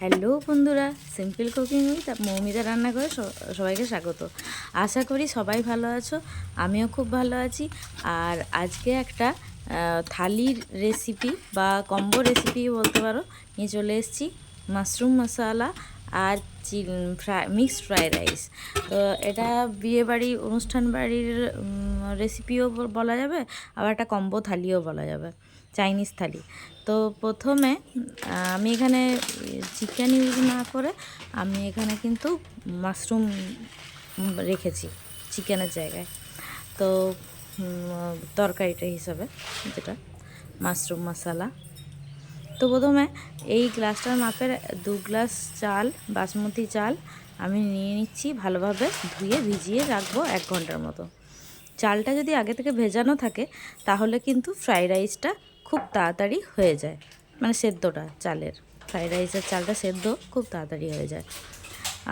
Hello বন্ধুরা, simple cooking with Moumita রান্নাঘরে সবাইকে স্বাগত। আশা করি সবাই ভালো আছো, আমিও খুব ভালো আছি। আর আজকে একটা থালির রেসিপি বা কম্বো রেসিপি বলতে পারো নিয়ে চলে এসেছি। মাশরুম মশলা আর মিক্সড ফ্রাইড রাইস। তো এটা বিয়েবাড়ি অনুষ্ঠান বাড়ির রেসিপিও বলা যাবে, আবার একটা কম্বো থালিও বলা যাবে, চাইনিজ থালি। তো প্রথমে আমি এখানে চিকেন ইউজ না করে আমি এখানে কিন্তু মাশরুম রেখেছি চিকেনের জায়গায়। তো তরকারিটা হিসাবে যেটা মাশরুম মশলা। তো প্রথমে এই গ্লাসটার মাপের 2 গ্লাস চাল, বাসমতি চাল আমি নিয়ে নিচ্ছি। ভালোভাবে ধুয়ে ভিজিয়ে রাখবো 1 ঘন্টার মতো। চালটা যদি আগে থেকে ভেজানো থাকে তাহলে কিন্তু ফ্রাইড রাইসটা খুব তাড়াতাড়ি হয়ে যায়, মানে সেদ্ধটা চালের, ফ্রাইড রাইসের চালটা সেদ্ধ খুব তাড়াতাড়ি হয়ে যায়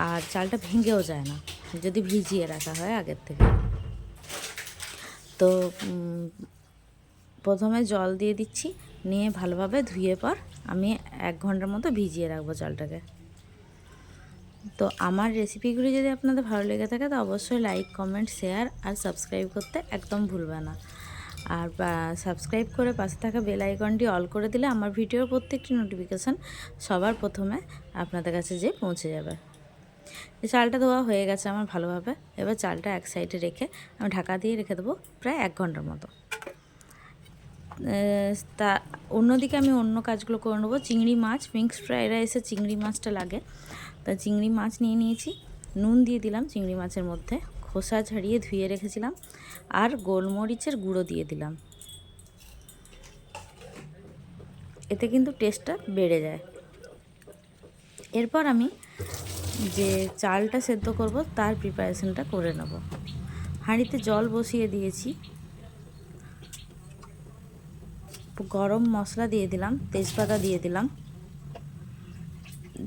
আর চালটা ভেঙেও যায় না যদি ভিজিয়ে রাখা হয় আগের থেকে। তো প্রথমে জল দিয়ে দিচ্ছি, নিয়ে ভালোভাবে ধুয়ে পর আমি 1 ঘন্টার মতো ভিজিয়ে রাখবো চালটাকে। তো আমার রেসিপিগুলি যদি আপনাদের ভালো লেগে থাকে তো অবশ্যই লাইক, কমেন্ট, শেয়ার আর সাবস্ক্রাইব করতে একদম ভুলবে না। আর সাবস্ক্রাইব করে পাশে থাকা বেল আইকনটি অল করে দিলে আমার ভিডিওর প্রত্যেকটি নোটিফিকেশান সবার প্রথমে আপনাদের কাছে যেয়ে পৌঁছে যাবে। চালটা ধোয়া হয়ে গেছে আমার ভালোভাবে। এবার চালটা এক সাইডে রেখে আমি ঢাকা দিয়ে রেখে দেবো প্রায় 1 ঘন্টার মতো। তা অন্যদিকে আমি অন্য কাজগুলো করে নেবো। চিংড়ি মাছ, মিক্সড ফ্রাইড রাইসে চিংড়ি মাছটা লাগে, তা চিংড়ি মাছ নিয়ে নিয়েছি। নুন দিয়ে দিলাম চিংড়ি মাছের মধ্যে, খোসা ছাড়িয়ে ধুয়ে রেখেছিলাম, আর গোলমরিচের গুঁড়ো দিয়ে দিলাম। এতে কিন্তু টেস্টটা বেড়ে যায়। এরপর আমি যে চালটা সেদ্ধ করব তার প্রিপারেশনটা করে নেব। হাঁড়িতে জল বসিয়ে দিয়েছি, গরম মশলা দিয়ে দিলাম, তেজপাতা দিয়ে দিলাম।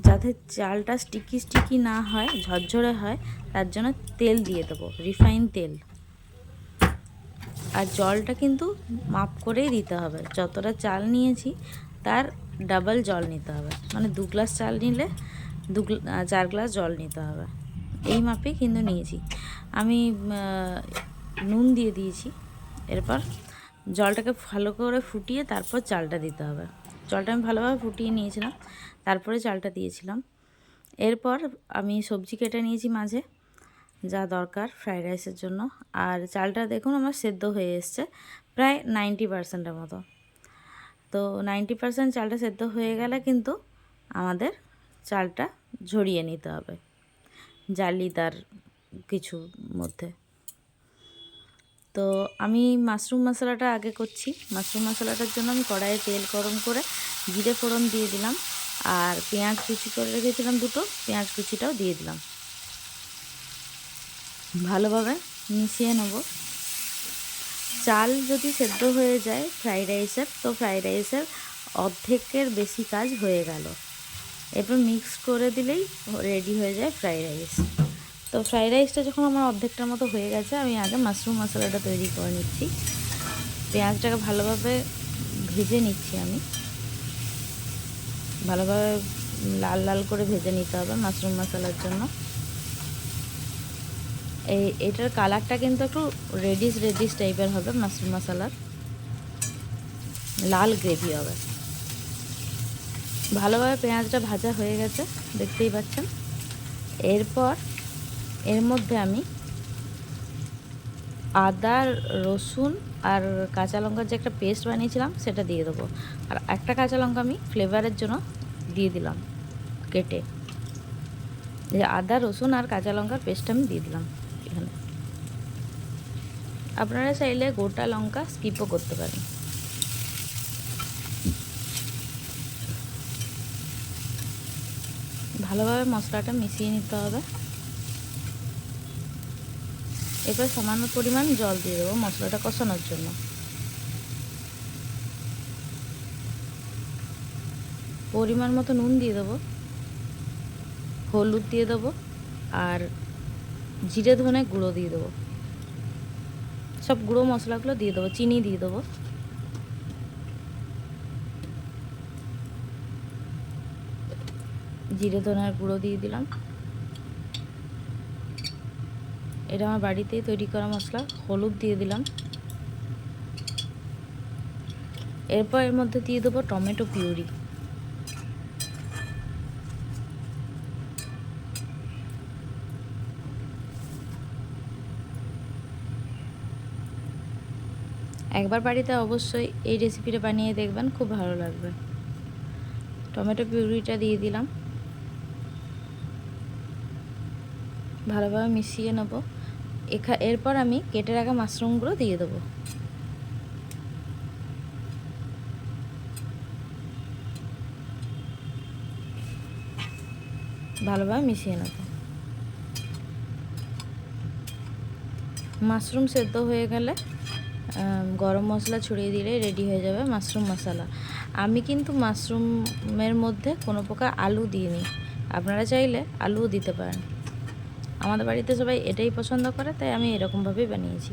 যাতে চালটা স্টিকি না হয়, ঝরঝরে হয়, তার জন্য তেল দিয়ে দেবো, রিফাইন তেল। আর জলটা কিন্তু মাপ করেই দিতে হবে, যতটা চাল নিয়েছি তার ডাবল জল নিতে হবে, মানে 2 গ্লাস চাল নিলে 4 গ্লাস জল নিতে হবে, এই মাপেই কিন্তু নিয়েছি আমি। নুন দিয়ে দিয়েছি। এরপর জলটাকে ভালো করে ফুটিয়ে তারপর চালটা দিতে হবে। জলটা আমি ভালোভাবে ফুটিয়ে নিয়েছিলাম, তারপরে চালটা দিয়েছিলাম। এরপর আমি সবজি কেটে নিয়েছি মাঝে, যা দরকার ফ্রাইড রাইসের জন্য। আর চালটা দেখুন আমার সেদ্ধ হয়ে এসছে প্রায় 90%-এর মতো। তো 90% চালটা সেদ্ধ হয়ে গেলে কিন্তু আমাদের চালটা ঝরিয়ে নিতে হবে জালিদার কিছুর মধ্যে। তো আমি মাশরুম মশলাটা আগে করছি। মাশরুম মশলাটার জন্য আমি কড়াইয়ে তেল গরম করে জিরে ফোড়ন দিয়ে দিলাম, আর পেঁয়াজ কুচি করে রেখেছিলাম 2টো, পেঁয়াজ কুচিটাও দিয়ে দিলাম। ভালোভাবে মিশিয়ে নেব। চাল যদি সেদ্ধ হয়ে যায় ফ্রাইড রাইসের, তো ফ্রাইড রাইসের অর্ধেকের বেশি কাজ হয়ে গেল। এরপর মিক্স করে দিলেই রেডি হয়ে যায় ফ্রাইড রাইস। তো ফ্রাইড রাইসটা যখন আমার অর্ধেকটার মতো হয়ে গেছে, আমি আগে মাশরুম মশলাটা তৈরি করে নিচ্ছি। পেঁয়াজটাকে ভালোভাবে ভেজে নিচ্ছি আমি, ভালোভাবে লাল লাল করে ভেজে নিতে হবে মাশরুম মশলার জন্য। এটার কালারটা কিন্তু একটু রেডিশ টাইপের হবে, মাশরুম মশলার লাল গ্রেভি হবে। ভালোভাবে পেঁয়াজটা ভাজা হয়ে গেছে, দেখতেই পাচ্ছেন। এরপর এর মধ্যে আমি আদা, রসুন আর কাঁচা লঙ্কার যে একটা পেস্ট বানিয়েছিলাম সেটা দিয়ে দেবো। আর একটা কাঁচা লঙ্কা আমি ফ্লেভারের জন্য দিয়ে দিলাম কেটে। যে আদা, রসুন আর কাঁচা লঙ্কার পেস্ট আমি দিয়ে দিলাম এখানে। আপনারা চাইলে গোটা লঙ্কা স্কিপও করতে পারেন। ভালোভাবে মশলাটা মিশিয়ে নিতে হবে। এবার সামান্য পরিমাণ জল দিয়ে দেবো মশলাটা কষানোর জন্য। পরিমাণ মতো নুন দিয়ে দেবো, হলুদ দিয়ে দেবো, আর জিরে ধনে গুঁড়ো দিয়ে দেবো। সব গুঁড়ো মশলাগুলো দিয়ে দেবো, চিনি দিয়ে দেবো। জিরে ধনার গুঁড়ো দিয়ে দিলাম। এটা আমার বাড়িতেই তৈরি করা মশলা। হলুদ দিয়ে দিলাম। এরপর এর মধ্যে দিয়ে দেবো টমেটো পিউরি। একবার বাড়িতে অবশ্যই এই রেসিপিটা বানিয়ে দেখবেন, খুব ভালো লাগবে। টমেটো পিউরিটা দিয়ে দিলাম, ভালোভাবে মিশিয়ে নেব। এরপর আমি কেটে রাখা মাশরুমগুলো দিয়ে দেবো। ভালোভাবে মিশিয়ে নেব। মাশরুম সেদ্ধ হয়ে গেলে গরম মশলা ছড়িয়ে দিলে রেডি হয়ে যাবে মাশরুম মশলা। আমি কিন্তু মাশরুমের মধ্যে কোনো প্রকার আলু দিইনি, আপনারা চাইলে আলুও দিতে পারেন। আমাদের বাড়িতে সবাই এটাই পছন্দ করে, তাই আমি এরকমভাবেই বানিয়েছি।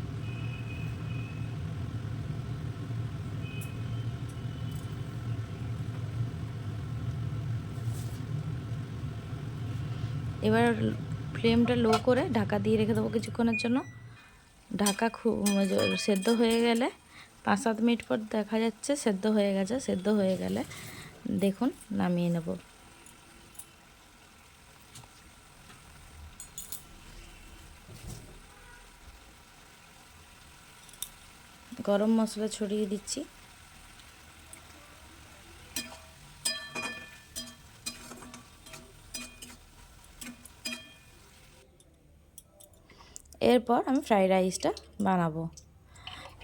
এবার ফ্লেমটা লো করে ঢাকা দিয়ে রেখে দেবো কিছুক্ষণের জন্য। ঢাকা সেদ্ধ হয়ে গেলে 5-7 মিনিট পর দেখা যাচ্ছে সেদ্ধ হয়ে গেছে। সেদ্ধ হয়ে গেলে দেখুন নামিয়ে নেব। গরম মশলা ছড়িয়ে দিচ্ছি। এরপর আমি ফ্রাইড রাইসটা বানাবো।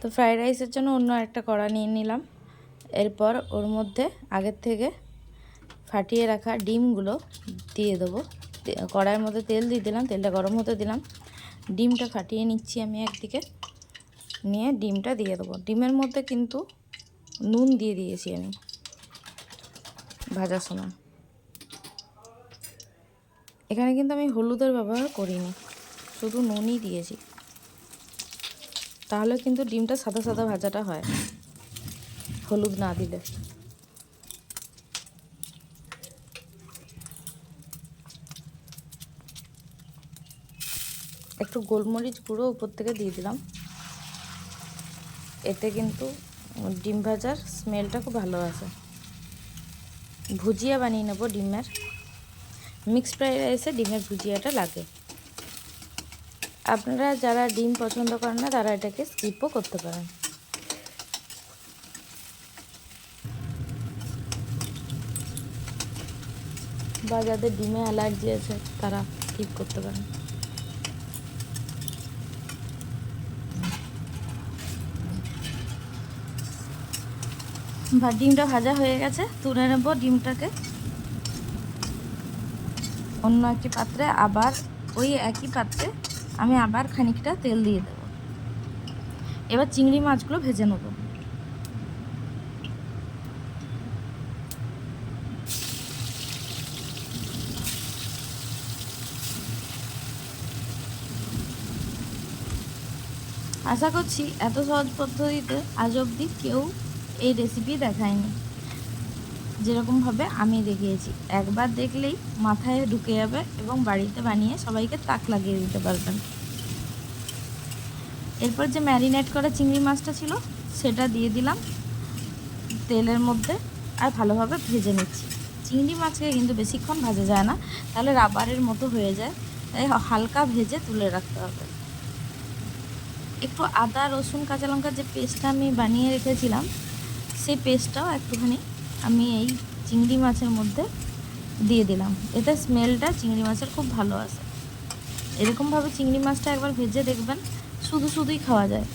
তো ফ্রাইড রাইসের জন্য অন্য একটা কড়া নিয়ে নিলাম। এরপর ওর মধ্যে আগের থেকে ফাটিয়ে রাখা ডিমগুলো দিয়ে দেবো। কড়াইয়ের মধ্যে তেল দিয়ে দিলাম, তেলটা গরম হতে দিলাম। ডিমটা ফাটিয়ে নিচ্ছি আমি একদিকে, নিয়ে ডিমটা দিয়ে দেবো। ডিমের মধ্যে কিন্তু নুন দিয়ে দিয়েছি আমি ভাজার সময়। এখানে কিন্তু আমি হলুদের ব্যবহার করিনি, শুধু নুনই দিয়েছি। তাহলে কিন্তু ডিমটা সাদা সাদা ভাজাটা হয় হলুদ না দিলে। একটু গোলমরিচ গুঁড়ো উপর থেকে দিয়ে দিলাম। এতে কিন্তু ডিম ভাজার স্মেলটা খুব ভালো আসে। ভুজিয়া বানিয়ে নেবো ডিমের। মিক্সড ফ্রাইড রাইসে ডিমের ভুজিয়াটা লাগে। আপনারা যারা ডিম পছন্দ করেন না তারা এটাকে স্কিপও করতে পারেন। বা যাদের ডিমে অ্যালার্জি আছে তারা স্কিপ করতে পারেন। ডিমটা ভাজা হয়ে গেছে, তুলে নেব ডিমটাকে অন্য একটি পাত্রে। আবার ওই একই পাত্রে আমি আবার খানিকটা তেল দিয়ে দেব। এবার চিংড়ি মাছগুলো ভেজে নেব। আশা করছি এত সহজ পদ্ধতিতে আজ অবধি কেউ এই রেসিপি দেখায়নি যেরকমভাবে আমি দেখিয়েছি। একবার দেখলেই মাথায় ঢুকে যাবে এবং বাড়িতে বানিয়ে সবাইকে তাক লাগিয়ে দিতে পারবেন। এরপর যে ম্যারিনেট করা চিংড়ি মাছটা ছিল সেটা দিয়ে দিলাম তেলের মধ্যে, আর ভালোভাবে ভেজে নিচ্ছি। চিংড়ি মাছকে কিন্তু বেশিক্ষণ ভাজা যায় না, তাহলে রাবারের মতো হয়ে যায়, তাই হালকা ভেজে তুলে রাখতে হবে। একটু আদা রসুন কাঁচা লঙ্কার যে পেস্টটা আমি বানিয়ে রেখেছিলাম সেই পেস্টটাও একটুখানি আমি এই চিংড়ি মাছের মধ্যে দিয়ে দিলাম। এতে স্মেলটা চিংড়ি মাছের খুব ভালো আসে। এরকমভাবে চিংড়ি মাছটা একবার ভেজে দেখবেন, শুধু শুধুই খাওয়া যায়।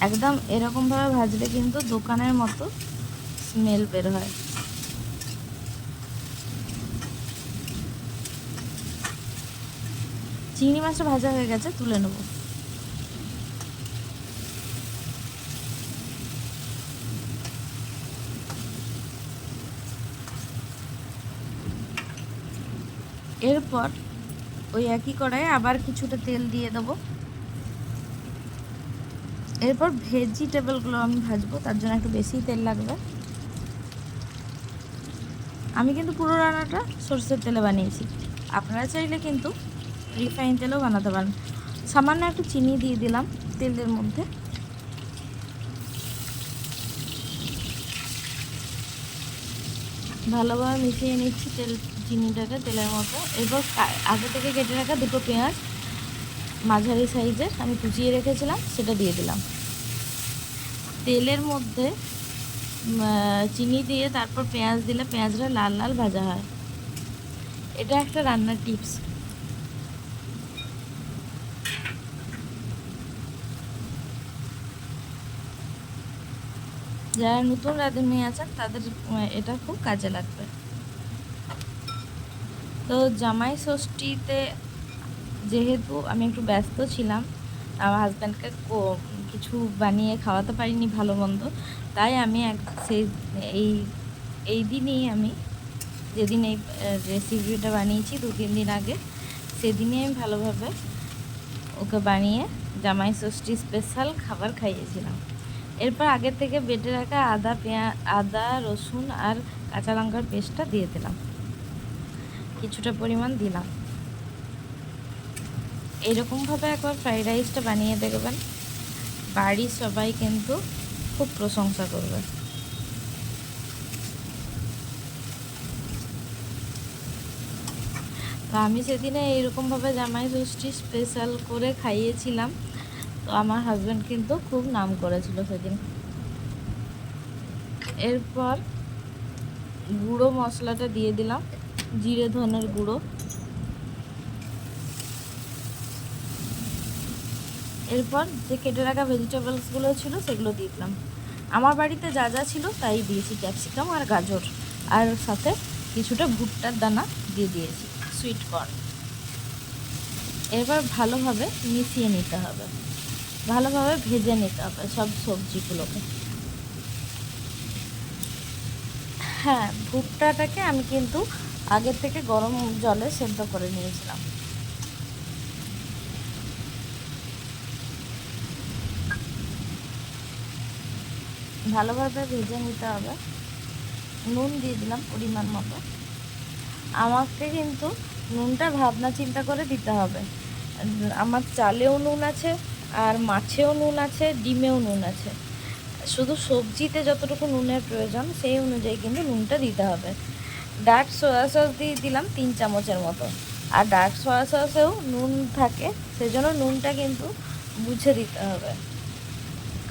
একদম এরকমভাবে ভাজলে কিন্তু দোকানের মতো স্মেল বের হয়। চিংড়ি মাছটা ভাজা হয়ে গেছে, তুলে নেব। এরপর ওই একই কড়াইয়ে আবার কিছুটা তেল দিয়ে দেবো। এরপর ভেজিটেবলগুলো আমি ভাজবো, তার জন্য একটু বেশি তেল লাগবে। আমি কিন্তু পুরো রান্নাটা সরষের তেলে বানিয়েছি, আপনারা চাইলে কিন্তু রিফাইন তেলেও বানাতে পারেন। সামান্য একটু চিনি দিয়ে দিলাম তেলের মধ্যে। ভালোভাবে মিশিয়ে নিচ্ছি চিনিটাকে তেলের মধ্যে। এরপর আগে থেকে কেটে রাখা দুটো পেঁয়াজ মাঝারি সাইজের আমি কুচিয়ে রেখেছিলাম, সেটা দিয়ে দিলাম তেলের মধ্যে। চিনি দিয়ে তারপর পেঁয়াজ দিলে পেঁয়াজটা লাল লাল ভাজা হয়। এটা একটা রান্নার টিপস। যারা নতুন রাঁধুনি আছেন তাদের এটা খুব কাজে লাগবে। তো জামাই ষষ্ঠীতে যেহেতু আমি একটু ব্যস্ত ছিলাম, আমার হাজব্যান্ডকে কিছু বানিয়ে খাওয়াতে পারিনি ভালো মন্দ, তাই আমি এই এই দিনই আমি যেদিন এই রেসিপিটা বানিয়েছি 2-3 দিন আগে, সেদিনই আমি ভালোভাবে ওকে বানিয়ে জামাই ষষ্ঠী স্পেশাল খাবার খাইয়েছিলাম। এরপর আগের থেকে বেটে রাখা আদা রসুন আর কাঁচা লঙ্কার পেস্টটা দিয়ে দিলাম, কিছুটা পরিমাণ দিলাম। এরকমভাবে একবার ফ্রাইড রাইসটা বানিয়ে দেখবেন, বাড়ির সবাই কিন্তু খুব প্রশংসা করবে। তো আমি সেদিনে এইরকমভাবে জামাই ষষ্ঠী স্পেশাল করে খাইয়েছিলাম, তো আমার হাজব্যান্ড কিন্তু খুব নাম করেছিল সেদিন। এরপর গুঁড়ো মশলাটা দিয়ে দিলাম, জিরে ধনের গুঁড়ো। এরপর যে কেটে রাখা ভেজিটেবলসগুলো ছিল সেগুলো দিয়ে দিলাম। আমার বাড়িতে যা যা ছিল তাই দিয়েছি, ক্যাপসিকাম আর গাজর, আর সাথে কিছুটা ভুট্টার দানা দিয়ে দিয়েছি, সুইট কর্ন। এবার ভালোভাবে মিশিয়ে নিতে হবে, ভালোভাবে ভেজে নিতে হবে সব সবজিগুলোকে। হ্যাঁ, ভুট্টাটাকে আমি কিন্তু আগের থেকে গরম জলে সেদ্ধ করে নিয়েছিলাম। ভালোভাবে ভেজে নিতে হবে। নুন দিয়ে দিলাম পরিমাণ মতো। আমাকে কিন্তু নুনটা ভাবনা চিন্তা করে দিতে হবে। আমার চালেও নুন আছে, আর মাছেও নুন আছে, ডিমেও নুন আছে। শুধু সবজিতে যতটুকু নুনের প্রয়োজন সেই অনুযায়ী কিন্তু নুনটা দিতে হবে। ডার্ক সয়া সস দিয়ে দিলাম 3 চামচের মতো, আর ডার্ক সয়া সসেও নুন থাকে, সেজন্য নুনটা কিন্তু বুঝে দিতে হবে।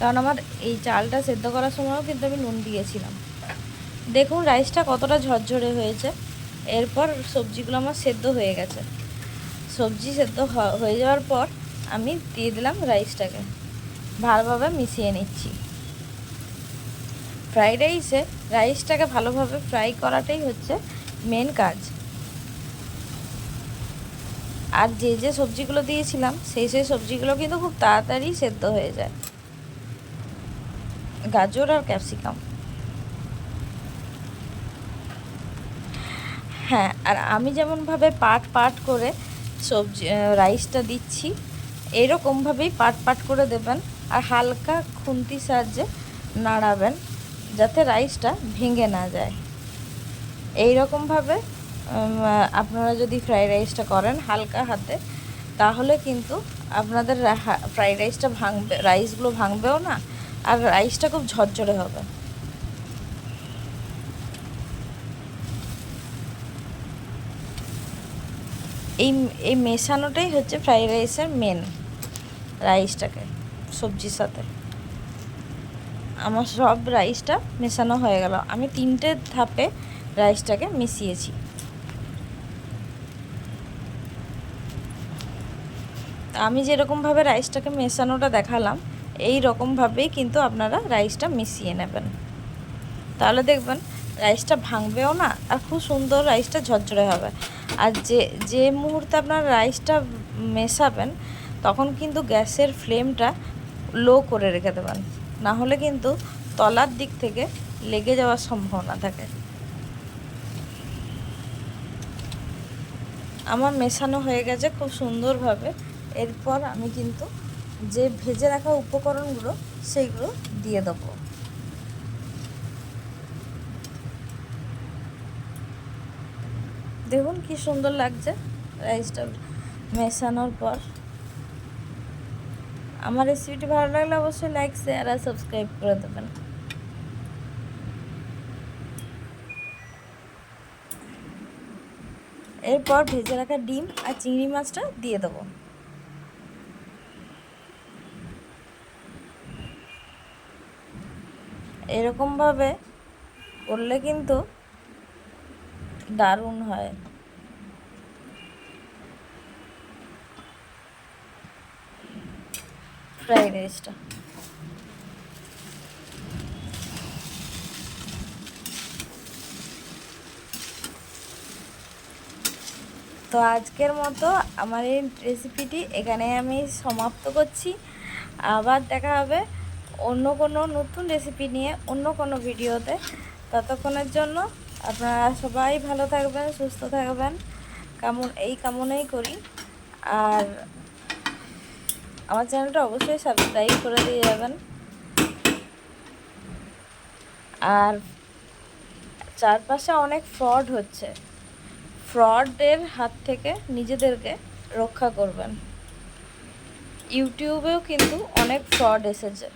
কারণ আমার এই চালটা সেদ্ধ করার সময়ও কিন্তু আমি নুন দিয়েছিলাম। দেখুন রাইসটা কতটা ঝরঝরে হয়েছে। এরপর সবজিগুলো আমার সেদ্ধ হয়ে গেছে। সবজি সেদ্ধ হয়ে যাওয়ার পর আমি দিয়ে দিলাম রাইসটাকে, ভালোভাবে মিশিয়ে নিচ্ছি। ফ্রাইড রাইসটাকে ভালোভাবে ফ্রাই করাটাই হচ্ছে মেন কাজ। আর যে সবজিগুলো দিয়েছিলাম সেই সবজিগুলো কিন্তু খুব তাড়াতাড়ি সেদ্ধ হয়ে যায়, গাজর আর ক্যাপসিকাম। হ্যাঁ, আর আমি যেমনভাবে পাট করে রাইসটা দিচ্ছি, এরকমভাবেই পাট করে দেবেন, আর হালকা খুন্তির সাহায্যে নাড়াবেন যাতে রাইসটা ভেঙে না যায়। এই রকমভাবে আপনারা যদি ফ্রাইড রাইসটা করেন হালকা হাতে, তাহলে কিন্তু আপনাদের ফ্রাইড রাইসটা রাইসগুলো ভাঙবেও না, আর রাইসটা খুব ঝরঝরে হবে। এই মেশানোটাই হচ্ছে ফ্রাইড রাইসের মেন, রাইসটাকে সবজির সাথে। আমার সব রাইসটা মেশানো হয়ে গেল। আমি 3টে ধাপে রাইসটাকে মিশিয়েছি। আমি যেরকমভাবে রাইসটাকে মেশানোটা দেখালাম, এই রকমভাবেই কিন্তু আপনারা রাইসটা মিশিয়ে নেবেন, তাহলে দেখবেন রাইসটা ভাঙবেও না, আর খুব সুন্দর রাইসটা ঝরঝরে হবে। আর যে মুহূর্তে আপনার রাইসটা মেশাবেন, তখন কিন্তু গ্যাসের ফ্লেমটা লো করে রেখে দেবেন, না হলে কিন্তু তলার দিক থেকে লেগে যাওয়ার সম্ভাবনা থাকে। আমার মেশানো হয়ে গেছে খুব সুন্দরভাবে। এরপর আমি কিন্তু যে ভেজে রাখা উপকরণগুলো সেইগুলো দিয়ে দেবো। দেখুন কি সুন্দর লাগছে রাইসটা মেশানোর পর। আমার রেসিপিটি ভালো লাগলে অবশ্যই লাইক, শেয়ার আর সাবস্ক্রাইব করে দেবেন। এরপর ভেজে রাখা ডিম আর চিংড়ি মাছটা দিয়ে দেবো। এরকমভাবে করলে কিন্তু দারুণ হয়। ফ্রাইড রাইসটা তো আজকের মতো আমার এই রেসিপিটি এখানে আমি সমাপ্ত করছি। আবার দেখা হবে অন্য কোনো নতুন রেসিপি নিয়ে অন্য কোনো ভিডিওতে। ততক্ষণের জন্য আপনারা সবাই ভালো থাকবেন, সুস্থ থাকবেন, এই কামনাই করি। আর আমার চ্যানেলটা অবশ্যই সাবস্ক্রাইব করে দিয়ে যাবেন। আর চারপাশে অনেক ফ্রড হচ্ছে, ফ্রডের হাত থেকে নিজেদেরকে রক্ষা করবেন। ইউটিউবেও কিন্তু অনেক ফ্রড এসেছে,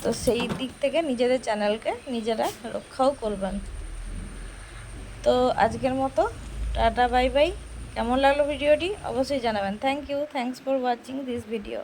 তো সেই দিক থেকে নিজেদের চ্যানেলকে নিজেরা রক্ষাও করবেন। তো আজকের মতো টাটা, বাই বাই। কেমন লাগলো ভিডিওটি অবশ্যই জানাবেন। Thank you, thanks for watching this video.